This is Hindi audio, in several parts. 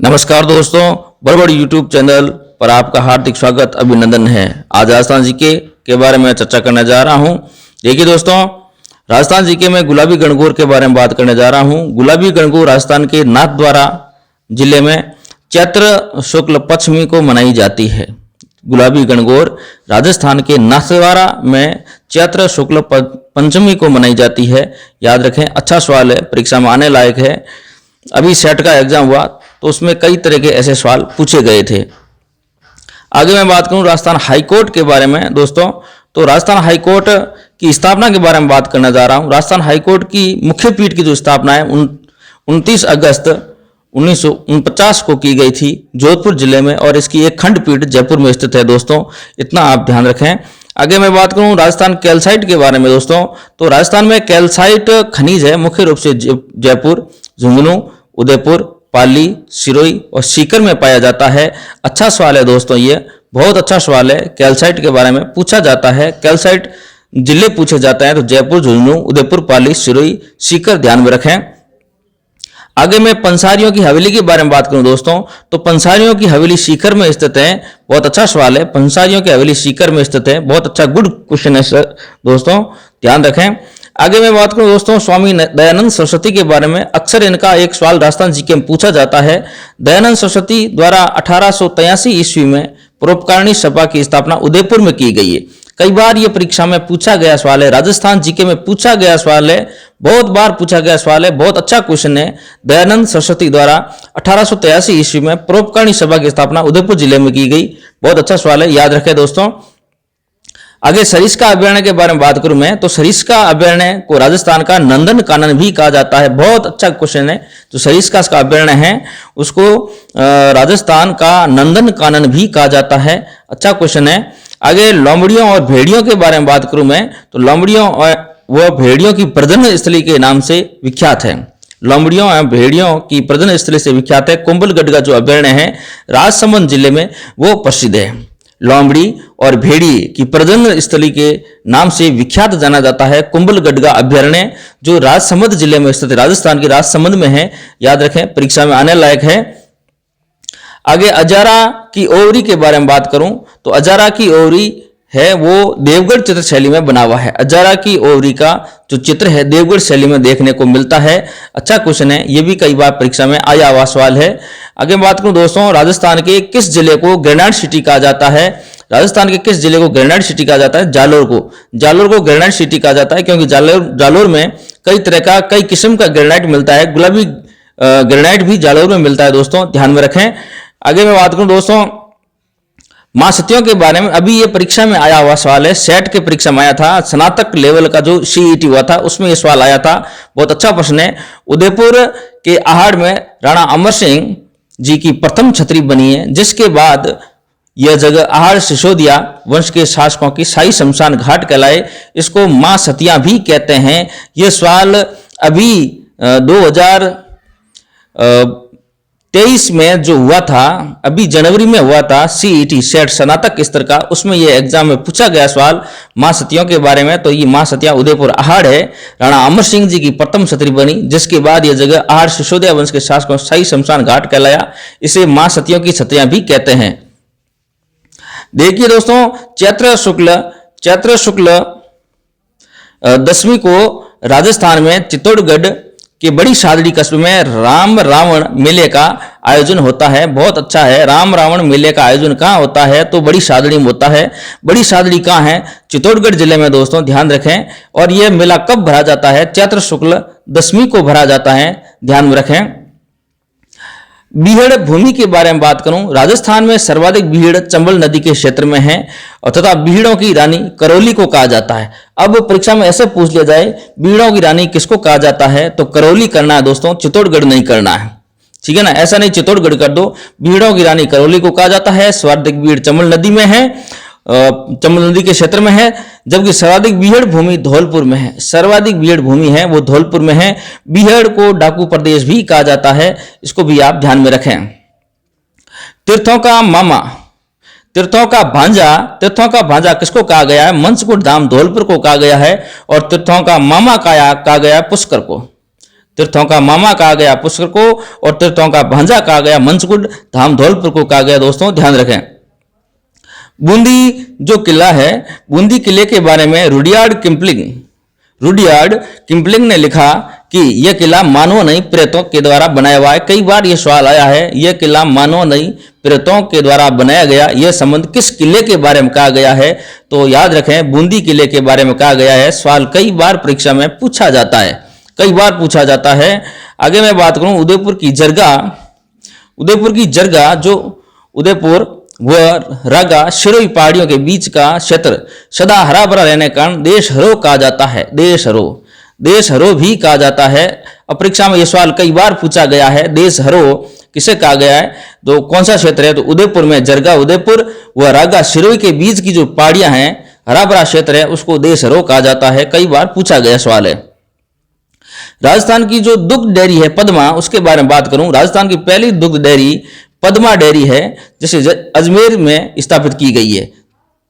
नमस्कार दोस्तों, बड़बड़ यूट्यूब चैनल पर आपका हार्दिक स्वागत अभिनंदन है। आज राजस्थान जीके के बारे में चर्चा करने जा रहा हूं। देखिए दोस्तों, राजस्थान जीके में गुलाबी गणगौर के बारे में बात करने जा रहा हूं। गुलाबी गणगौर राजस्थान के नाथद्वारा जिले में चैत्र शुक्ल पक्षमी को मनाई जाती है। गुलाबी गणगौर राजस्थान के नाथद्वारा में चैत्र शुक्ल पंचमी को मनाई जाती है। याद रखें, अच्छा सवाल है, परीक्षा में आने लायक है। अभी सेट का एग्जाम हुआ तो उसमें कई तरह के ऐसे सवाल पूछे गए थे। आगे मैं बात करूं राजस्थान हाईकोर्ट के बारे में दोस्तों, तो राजस्थान हाईकोर्ट की स्थापना के बारे में बात करने जा रहा हूं। राजस्थान हाईकोर्ट की मुख्य पीठ की जो स्थापना है 29 अगस्त 1949 को की गई थी जोधपुर जिले में, और इसकी एक खंडपीठ जयपुर में स्थित है दोस्तों, इतना आप ध्यान रखें। आगे मैं बात करूं राजस्थान कैल्साइट के बारे में दोस्तों, तो राजस्थान में कैल्साइट खनिज है, मुख्य रूप से जयपुर, झुंझुनू, उदयपुर, पाली, सिरोही और सीकर में पाया जाता है। अच्छा सवाल है दोस्तों, ये बहुत अच्छा सवाल है। कैल्साइट के बारे में पूछा जाता है, कैल्साइट जिले पूछे जाते हैं तो जयपुर, झुंझुनू, उदयपुर, पाली, सिरोही, सीकर ध्यान में रखें। आगे मैं पंसारियों की हवेली के बारे में बात करूं दोस्तों, तो पंसारियों की हवेली सीकर में स्थित है। बहुत अच्छा सवाल है, पंसारियों की हवेली सीकर में स्थित है। बहुत अच्छा, गुड क्वेश्चन है सर दोस्तों, ध्यान रखें। आगे मैं बात करूं दोस्तों स्वामी दयानंद सरस्वती के बारे में। अक्सर इनका एक सवाल राजस्थान जीके में पूछा जाता है। दयानंद सरस्वती द्वारा 1883 ईस्वी में परोपकारिणी सभा की स्थापना उदयपुर में की गई है। कई बार ये परीक्षा में पूछा गया सवाल है, राजस्थान जीके में पूछा गया सवाल है, बहुत बार पूछा गया सवाल है, बहुत अच्छा क्वेश्चन है। दयानंद सरस्वती द्वारा 1883 ईस्वी में परोपकारिणी सभा की स्थापना उदयपुर जिले में की गई। बहुत अच्छा सवाल है, याद रखें दोस्तों। आगे सरिस्का अभयारण्य के बारे में बात करूं मैं, तो सरिस्का अभयारण्य को राजस्थान का नंदन कानन भी कहा जाता है। बहुत अच्छा क्वेश्चन है। जो सरिस्का का अभयारण्य है उसको राजस्थान का नंदन कानन भी कहा जाता है। अच्छा क्वेश्चन है। आगे लोमड़ियों और भेड़ियों के बारे में बात करूं मैं, तो लोमड़ियों और वह भेड़ियों की प्रजनन स्थली के नाम से विख्यात है। लोमड़ियों एवं भेड़ियों की प्रजनन स्थली से विख्यात है। कुंभलगढ़ का जो अभयारण्य है राजसमंद जिले में, वो प्रसिद्ध है। लोमड़ी और भेड़ी की प्रजनन स्थली के नाम से विख्यात जाना जाता है कुंभलगढ़ का अभयारण्य, जो राजसमंद जिले में स्थित है, राजस्थान के राजसमंद में है। याद रखें, परीक्षा में आने लायक है। आगे अजारा की ओवरी के बारे में बात करूं, तो अजारा की ओवरी है वो देवगढ़ चित्र शैली में बना हुआ है। अजारा की ओवरी का जो चित्र है देवगढ़ शैली में देखने को मिलता है। अच्छा क्वेश्चन है, ये भी कई बार परीक्षा में आया हुआ सवाल है। आगे बात करूं दोस्तों, राजस्थान के किस जिले को ग्रेनाइट सिटी कहा जाता है। राजस्थान के किस जिले को ग्रेनाइट सिटी कहा जाता है? जालोर को। जालोर को ग्रेनाइट सिटी कहा जाता है क्योंकि जालोर में कई तरह का, कई किस्म का ग्रेनाइट मिलता है। गुलाबी ग्रेनाइट भी जालोर में मिलता है दोस्तों, ध्यान में रखें। आगे मैं बात करूं दोस्तों मां सतियों के बारे में। अभी ये परीक्षा में आया हुआ सवाल है, सेट के परीक्षा में आया था, स्नातक लेवल का जो सीईटी हुआ था उसमें ये सवाल आया था। बहुत अच्छा प्रश्न है। उदयपुर के आहड़ में राणा अमर सिंह जी की प्रथम छतरी बनी है, जिसके बाद यह जगह आहड़ सिसोदिया वंश के शासकों की शाही शमशान घाट कहलाए। इसको मां सतिया भी कहते हैं। यह सवाल अभी 2023 में जो हुआ था, अभी जनवरी में हुआ था, सीईटी सेट स्नातक स्तर का, उसमें यह एग्जाम में पूछा गया सवाल मां सतियों के बारे में। तो ये मां सतिया उदयपुर आहड़ है, राणा अमर सिंह जी की प्रथम छतरी बनी, जिसके बाद यह जगह आहड़ सिसोदिया वंश के शासकों शाही शमशान घाट कहलाया। इसे मां सतियों की छतरियां भी कहते हैं। देखिए दोस्तों, चैत्र शुक्ल दशमी को राजस्थान में चित्तौड़गढ़ के बड़ी सादड़ी कस्बे में राम रावण मेले का आयोजन होता है। बहुत अच्छा है। राम रावण मेले का आयोजन कहाँ होता है? तो बड़ी सादड़ी में होता है। बड़ी सादड़ी कहाँ है? चित्तौड़गढ़ जिले में दोस्तों, ध्यान रखें। और यह मेला कब भरा जाता है? चैत्र शुक्ल दशमी को भरा जाता है, ध्यान में रखें। बीहड़ भूमि के बारे में बात करूं, राजस्थान में सर्वाधिक बीहड़ चंबल नदी के क्षेत्र में है और तथा बीहड़ों की रानी करौली को कहा जाता है। अब परीक्षा में ऐसे पूछ लिया जाए बीहड़ों की रानी किसको कहा जाता है, तो करौली करना है दोस्तों, चित्तौड़गढ़ नहीं करना है, ठीक है ना। ऐसा नहीं चित्तौड़गढ़ कर दो। बीहड़ों की रानी करौली को कहा जाता है। सर्वाधिक बीहड़ चंबल नदी में है, चंबल नदी के क्षेत्र में है, जबकि सर्वाधिक बीहड़ भूमि धौलपुर में है। सर्वाधिक बीहड़ भूमि है वो धौलपुर में है। बीहड़ को डाकू प्रदेश भी कहा जाता है, इसको भी आप ध्यान में रखें। तीर्थों का मामा, तीर्थों का भांजा किसको कहा गया है? मंचकुट धाम धौलपुर को कहा गया है। और तीर्थों का मामा कहा गया है पुष्कर को। तीर्थों का मामा कहा गया पुष्कर को, और तीर्थों का भांजा कहा गया मंचकुंड, धाम धौलपुर को कहा गया दोस्तों, ध्यान रखें। बूंदी जो किला है, बूंदी किले के बारे में रुडयार्ड किपलिंग ने लिखा कि यह किला मानव नहीं प्रेतों के द्वारा बनाया हुआ है। कई बार यह सवाल आया है, यह किला मानव नहीं प्रेतों के द्वारा बनाया गया, यह संबंध किस किले के बारे में कहा गया है? तो याद रखें, बूंदी किले के बारे में कहा गया है। सवाल कई बार परीक्षा में पूछा जाता है, कई बार पूछा जाता है। आगे मैं बात करूं उदयपुर की जरगा जो उदयपुर व रागा शिरोई पहाड़ियों के बीच का क्षेत्र सदा हरा भरा रहने के कारण देशहरो कहा जाता है। देशहरो भी कहा जाता है। अब परीक्षा में यह सवाल कई बार पूछा गया है, देशहरो किसे कहा गया है? तो कौन सा क्षेत्र है? तो उदयपुर में जरगा उदयपुर व रागा शिरोई के बीच की जो पहाड़ियां हैं, हरा भरा क्षेत्र है, उसको देशहरो कहा जाता है। कई बार पूछा गया सवाल है। राजस्थान की जो दुग्ध डेयरी है पद्मा, उसके बारे में बात करूं। राजस्थान की पहली दुग्ध डेयरी पद्मा डेयरी है, जिसे अजमेर में स्थापित की गई है।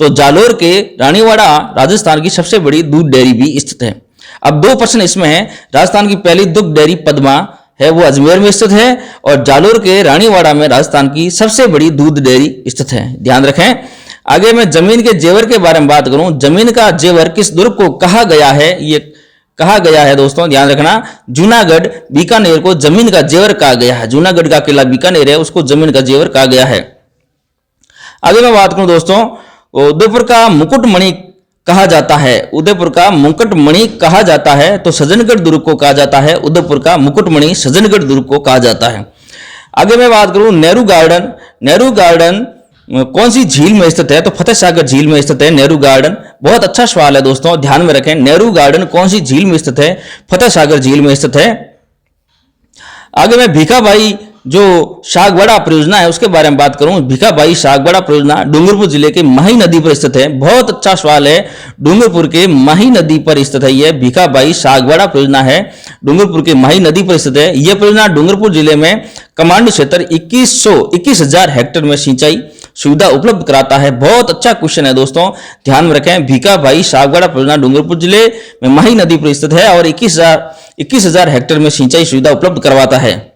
तो जालोर के रानीवाड़ा राजस्थान की सबसे बड़ी दूध डेयरी भी स्थित है। अब 2 प्रश्न इसमें है। राजस्थान की पहली दुग्ध डेयरी पद्मा है, वो अजमेर में स्थित है, और जालोर के रानीवाड़ा में राजस्थान की सबसे बड़ी दूध डेयरी स्थित है। ध्यान रखें। आगे मैं जमीन के जेवर के बारे में बात करूं। जमीन का जेवर किस दुर्ग को कहा गया है? ये कहा गया है दोस्तों, ध्यान रखना, जूनागढ़ बीकानेर को जमीन का जेवर कहा गया है। जूनागढ़ का किला बीकानेर है, उसको जमीन का जेवर कहा गया है। आगे मैं बात करूं दोस्तों, उदयपुर का मुकुटमणि कहा जाता है। उदयपुर का मुकुटमणि कहा जाता है तो सज्जनगढ़ दुर्ग को कहा जाता है। उदयपुर का मुकुटमणि सज्जनगढ़ दुर्ग को कहा जाता है। आगे मैं बात करूं नेहरू गार्डन कौन सी झील में स्थित है? तो फतेह सागर झील में स्थित है नेहरू गार्डन। बहुत अच्छा सवाल है दोस्तों, ध्यान में रखें। नेहरू गार्डन कौन सी झील में स्थित है? फतेह सागर झील में स्थित है। आगे मैं भीखाबाई जो शागवाड़ा परियोजना है उसके बारे में बात करूं। भीखाबाई शागवाड़ा परियोजना डूंगरपुर जिले के माही नदी पर स्थित है। बहुत अच्छा सवाल है, डूंगरपुर के माही नदी पर स्थित है। यह भीखाबाई शागवाड़ा परियोजना है, डूंगरपुर के माही नदी पर स्थित है। यह परियोजना डूंगरपुर जिले में कमांड क्षेत्र 21,000 हेक्टेयर में सिंचाई सुविधा उपलब्ध कराता है। बहुत अच्छा क्वेश्चन है दोस्तों, ध्यान में रखें। भीखाबाई शागवाड़ा परियोजना डूंगरपुर जिले में माही नदी पर स्थित है और 21,000 हेक्टेयर में सिंचाई सुविधा उपलब्ध करवाता है।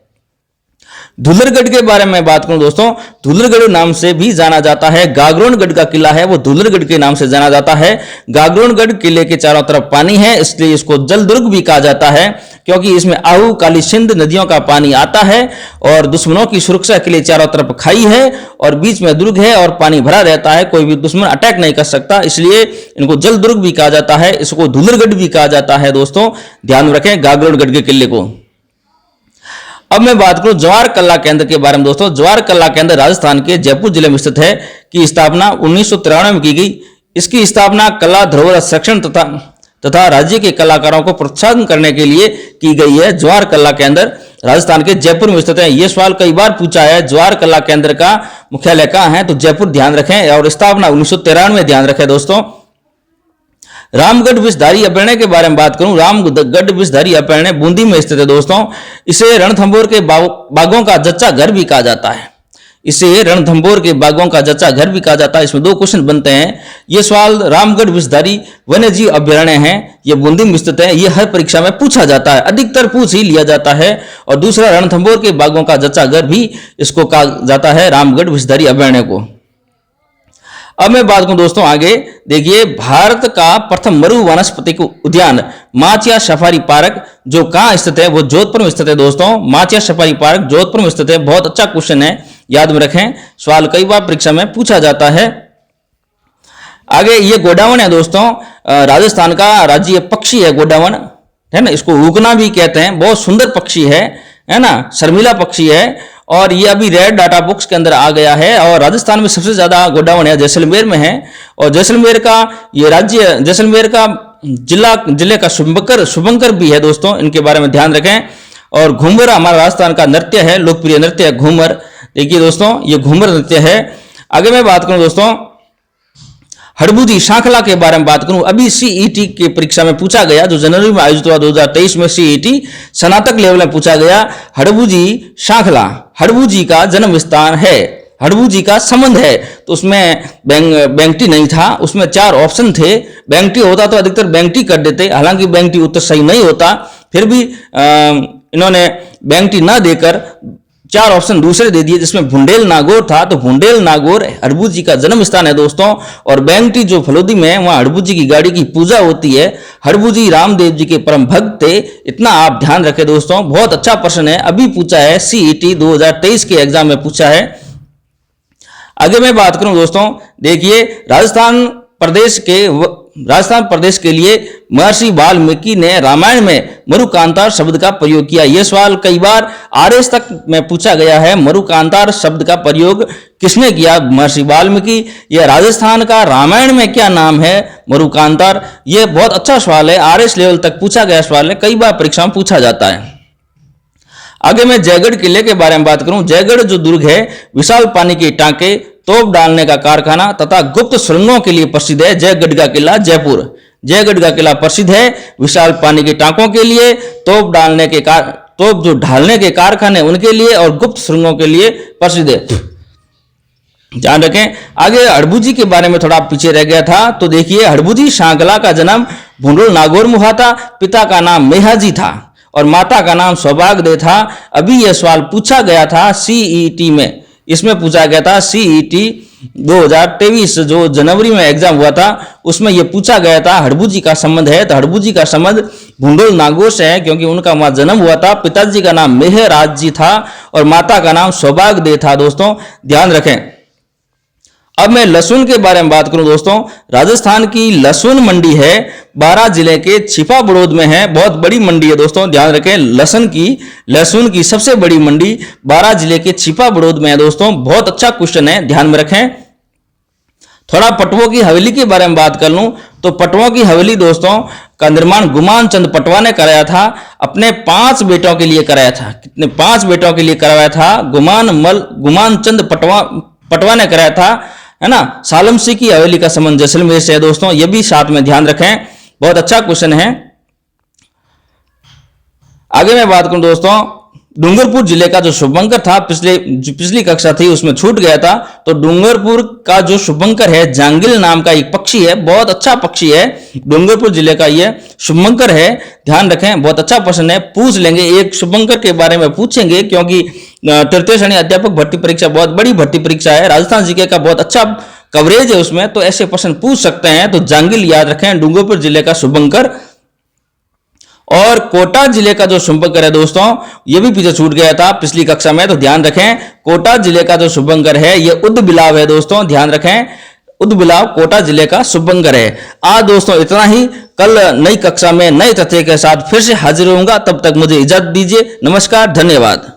धुलरगढ़ के बारे में बात करूं दोस्तों, धुलरगढ़ नाम से भी जाना जाता है। गागरोनगढ़ का किला है वो धुलरगढ़ के नाम से जाना जाता है। गागरोनगढ़ किले के चारों तरफ पानी है, इसलिए इसको जल दुर्ग भी कहा जाता है, क्योंकि इसमें आहू काली सिंध नदियों का पानी आता है और दुश्मनों की सुरक्षा के लिए चारों तरफ खाई है और बीच में दुर्ग है और पानी भरा रहता है, कोई भी दुश्मन अटैक नहीं कर सकता, इसलिए इनको जल दुर्ग भी कहा जाता है। इसको धुलरगढ़ भी कहा जाता है दोस्तों, ध्यान रखें गागरोनगढ़ के किले को। अब मैं बात करूं जवाहर कला केंद्र के बारे में दोस्तों। जवाहर कला केंद्र राजस्थान के जयपुर जिले में स्थित है, की स्थापना 1993 में की गई। इसकी स्थापना कला धरोहर संरक्षण तथा राज्य के कलाकारों को प्रोत्साहन करने के लिए की गई है। जवाहर कला केंद्र राजस्थान के जयपुर में स्थित है। यह सवाल कई बार पूछा है, जवाहर कला केंद्र का मुख्यालय कहां है? तो जयपुर, ध्यान रखें, और स्थापना 1993 में, ध्यान रखें दोस्तों। रामगढ़ विषधारी अभयारण्य के बारे में बात करूं। रामगढ़ विषधारी अभयारण्य बूंदी में स्थित है दोस्तों। इसे रणथंभौर के बागों का जच्चा घर भी कहा जाता है। इसे रणथंभौर के बागों का जच्चा घर भी कहा जाता है। इसमें 2 क्वेश्चन बनते हैं। ये सवाल रामगढ़ विषधारी वन्यजीव अभयारण्य है, ये बूंदी में स्थित है। ये हर परीक्षा में पूछा जाता है, अधिकतर पूछ ही लिया जाता है। और दूसरा रणथंभौर के बागों का जच्चा घर भी इसको कहा जाता है, रामगढ़ विषधारी अभयारण्य को। अब मैं बात करूं दोस्तों आगे, देखिए भारत का प्रथम मरु वनस्पतिक उद्यान माचिया सफारी पार्क जो कहां स्थित है? वो जोधपुर में स्थित है दोस्तों। माचिया सफारी पार्क जोधपुर में स्थित है। बहुत अच्छा क्वेश्चन है, याद में रखें, सवाल कई बार परीक्षा में पूछा जाता है। आगे ये गोडावन है दोस्तों, राजस्थान का राज्य पक्षी है गोडावन, है ना। इसको हुकना भी कहते हैं, बहुत सुंदर पक्षी है ना, शर्मिला पक्षी है। और ये अभी रेड डाटा बुक्स के अंदर आ गया है। और राजस्थान में सबसे ज्यादा गोडावन है जैसलमेर में है। और जैसलमेर का ये राज्य, जैसलमेर का जिले का शुभंकर भी है दोस्तों, इनके बारे में ध्यान रखें। और घूमर हमारा राजस्थान का नृत्य है, लोकप्रिय नृत्य है घूमर। देखिए दोस्तों ये घूमर नृत्य है। आगे मैं बात करूं दोस्तों हड़बूजी श्रृंखला के बारे में बात करूं। अभी सीईटी की परीक्षा में पूछा गया, जो जनवरी में आयोजित हुआ 2023 में सीईटी स्नातक लेवल में पूछा गया। हड़बूजी श्रृंखला हड़बूजी का जन्म स्थान है, हड़बूजी का संबंध है। तो उसमें बेंगटी नहीं था, उसमें 4 ऑप्शन थे। बेंगटी होता तो अधिकतर बेंगटी कर देते, हालांकि बेंगटी उत्तर सही नहीं होता, फिर भी इन्होंने बेंगटी न देकर 4 ऑप्शन दूसरे दे दिए, जिसमें भुंडेल नागौर था। तो भुंडेल नागौर हड़बू जी का जन्म स्थान है दोस्तों, और बेंगटी जो फलोदी में है वहां हड़बू जी की गाड़ी की पूजा होती है। हड़बू जी रामदेव जी के परम भक्त थे, इतना आप ध्यान रखें दोस्तों। बहुत अच्छा प्रश्न है, अभी पूछा है, CET 2023 के एग्जाम में पूछा है। आगे मैं बात करूं दोस्तों, देखिए राजस्थान प्रदेश के लिए महर्षि वाल्मीकि ने रामायण में मरुकांतार शब्द का प्रयोग किया। यह सवाल कई बार RS तक में पूछा गया है। मरुकांतार शब्द का प्रयोग किसने किया? महर्षि वाल्मीकि। यह राजस्थान का रामायण में क्या नाम है? मरुकांतार। यह बहुत अच्छा सवाल है, RS लेवल तक पूछा गया सवाल है, कई बार परीक्षा में पूछा जाता है। आगे मैं जयगढ़ किले के बारे में बात करूं। जयगढ़ जो दुर्ग है विशाल पानी के टांके, तोप डालने का कारखाना तथा गुप्त सुरंगों के लिए प्रसिद्ध है। जयगढ़ का किला जयपुर। जयगढ़ का किला प्रसिद्ध है विशाल पानी के टांकों के लिए, तोप जो ढालने के कारखाने उनके लिए, और गुप्त सुरंगों के लिए प्रसिद्ध है। ध्यान रखें। आगे हड़बू जी के बारे में थोड़ा पीछे रह गया था, तो देखिए हड़बू जी शांकला का जन्म भुंडुल नागौर में हुआ था। पिता का नाम मेहाजी था और माता का नाम सौभाग्य था। अभी यह सवाल पूछा गया था CET में, इसमें पूछा गया था CET 2023 जो जनवरी में एग्जाम हुआ था, उसमें यह पूछा गया था हड़बू जी का संबंध है। तो हड़बू जी का संबंध भुंडुल नागौर से है, क्योंकि उनका वहां जन्म हुआ था। पिताजी का नाम मेहराज जी था और माता का नाम सौभाग्य था दोस्तों, ध्यान रखें। अब मैं लहसुन के बारे में बात करूं दोस्तों, राजस्थान की लहसुन मंडी है, 12 जिले के छिपा बड़ौद में है। बहुत बड़ी मंडी है दोस्तों, ध्यान रखें। लहसुन की सबसे बड़ी मंडी 12 जिले के छिपा बड़ौद में है दोस्तों। बहुत अच्छा क्वेश्चन है, ध्यान में रखें। थोड़ा पटवों की हवेली के बारे में बात कर लूं, तो पटवों की हवेली दोस्तों का निर्माण गुमान चंद पटवा ने कराया था। अपने 5 बेटों के लिए कराया था। कितने? 5 बेटों के लिए कराया था। गुमान चंद पटवा ने कराया था, है ना। सालम सिंह की हवेली का संबंध जैसलमेर से है दोस्तों, यह भी साथ में ध्यान रखें। बहुत अच्छा क्वेश्चन है। आगे मैं बात करूं दोस्तों, डूंगरपुर जिले का जो शुभंकर था, पिछली कक्षा थी उसमें छूट गया था। तो डूंगरपुर का जो शुभंकर है, जांगिल नाम का एक पक्षी है, बहुत अच्छा पक्षी है। डूंगरपुर जिले का यह शुभंकर है, ध्यान रखें। बहुत अच्छा प्रश्न है, पूछ लेंगे, एक शुभंकर के बारे में पूछेंगे, क्योंकि तृतीय श्रेणी अध्यापक भर्ती परीक्षा बहुत बड़ी भर्ती परीक्षा है। राजस्थान जीके का बहुत अच्छा कवरेज है उसमें, तो ऐसे प्रश्न पूछ सकते हैं। तो जांगिल याद रखें, डूंगरपुर जिले का शुभंकर। और कोटा जिले का जो शुभंकर है दोस्तों, ये भी पीछे छूट गया था पिछली कक्षा में, तो ध्यान रखें। कोटा जिले का जो शुभंकर है ये उद्बिलाव है दोस्तों, ध्यान रखें। उद्बिलाव कोटा जिले का शुभंकर है। आज दोस्तों इतना ही। कल नई कक्षा में नए तथ्य के साथ फिर से हाजिर होऊंगा, तब तक मुझे इजाजत दीजिए। नमस्कार, धन्यवाद।